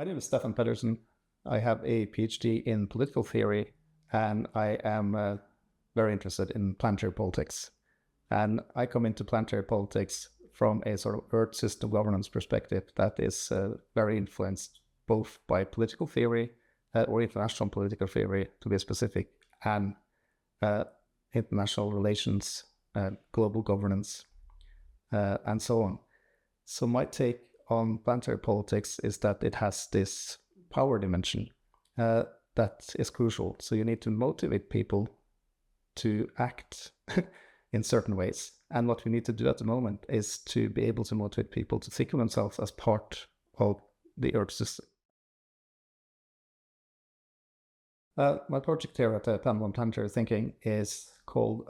name is Stefan Pedersen. I have a PhD in political theory, and I am very interested in planetary politics. And I come into planetary politics from a sort of Earth system governance perspective that is very influenced both by political theory or international political theory, to be specific, and international relations, global governance, and so on. So my take on planetary politics is that it has this power dimension that is crucial. So you need to motivate people to act in certain ways. And what we need to do at the moment is to be able to motivate people to think of themselves as part of the Earth system. My project here at the panel on planetary thinking is called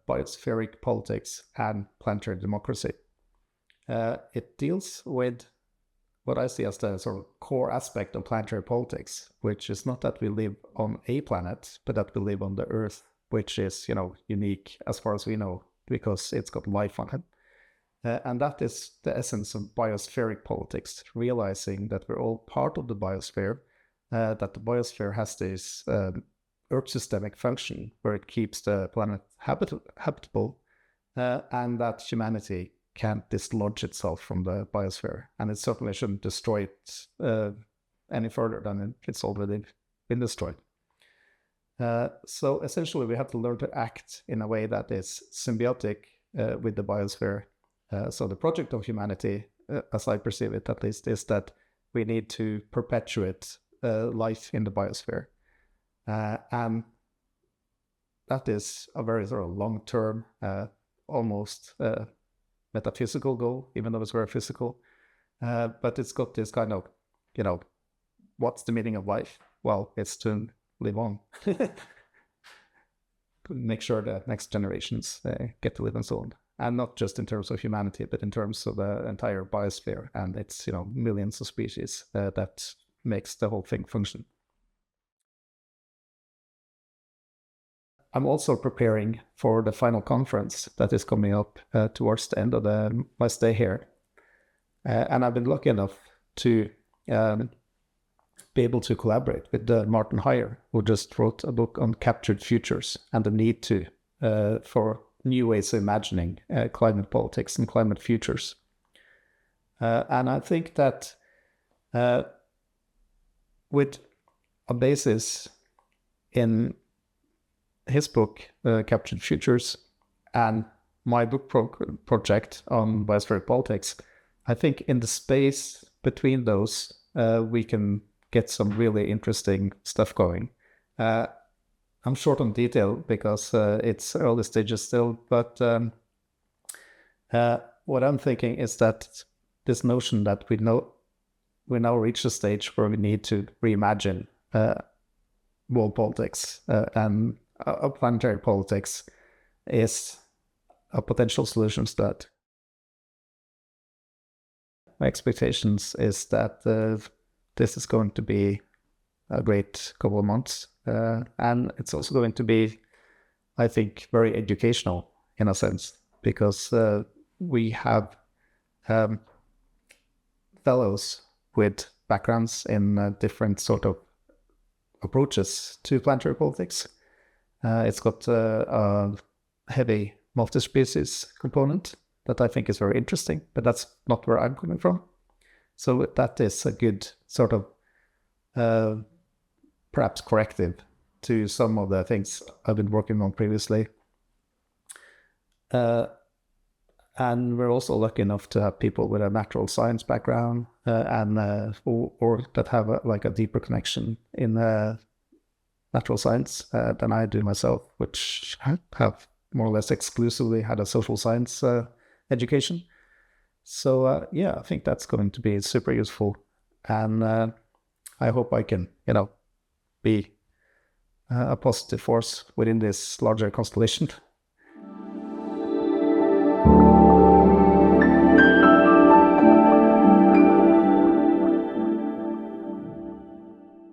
Biospheric Politics and Planetary Democracy. It deals with what I see as the sort of core aspect of planetary politics, which is not that we live on a planet, but that we live on the Earth, which is, unique as far as we know, because it's got life on it. And that is the essence of biospheric politics, realizing that we're all part of the biosphere, that the biosphere has this Earth systemic function where it keeps the planet habitable, and that humanity can't dislodge itself from the biosphere. And it certainly shouldn't destroy it any further than it's already been destroyed. So essentially, we have to learn to act in a way that is symbiotic with the biosphere. So the project of humanity, as I perceive it at least, is that we need to perpetuate life in the biosphere. And that is a very sort of long-term, almost metaphysical goal, even though it's very physical. But it's got this kind of, what's the meaning of life? Well, it's to live on. Make sure that next generations get to live and so on. And not just in terms of humanity, but in terms of the entire biosphere and its, millions of species that makes the whole thing function. I'm also preparing for the final conference that is coming up towards the end of my stay here. And I've been lucky enough to be able to collaborate with Martin Haajer, who just wrote a book on captured futures and the need for new ways of imagining climate politics and climate futures. And I think that with a basis in his book, Captured Futures, and my book project on biospheric politics, I think in the space between those, we can get some really interesting stuff going. I'm short on detail because it's early stages still, but what I'm thinking is that this notion that we now reach a stage where we need to reimagine world politics and planetary politics is a potential solution to that. My expectations is that this is going to be a great couple of months, and it's also going to be, I think, very educational in a sense, because we have fellows with backgrounds in different sort of approaches to planetary politics. It's got a heavy multi-species component that I think is very interesting, but that's not where I'm coming from. So that is a good sort of perhaps corrective to some of the things I've been working on previously. And we're also lucky enough to have people with a natural science background and or that have a deeper connection in natural science than I do myself, which have more or less exclusively had a social science education. So I think that's going to be super useful, and I hope I can, be a positive force within this larger constellation.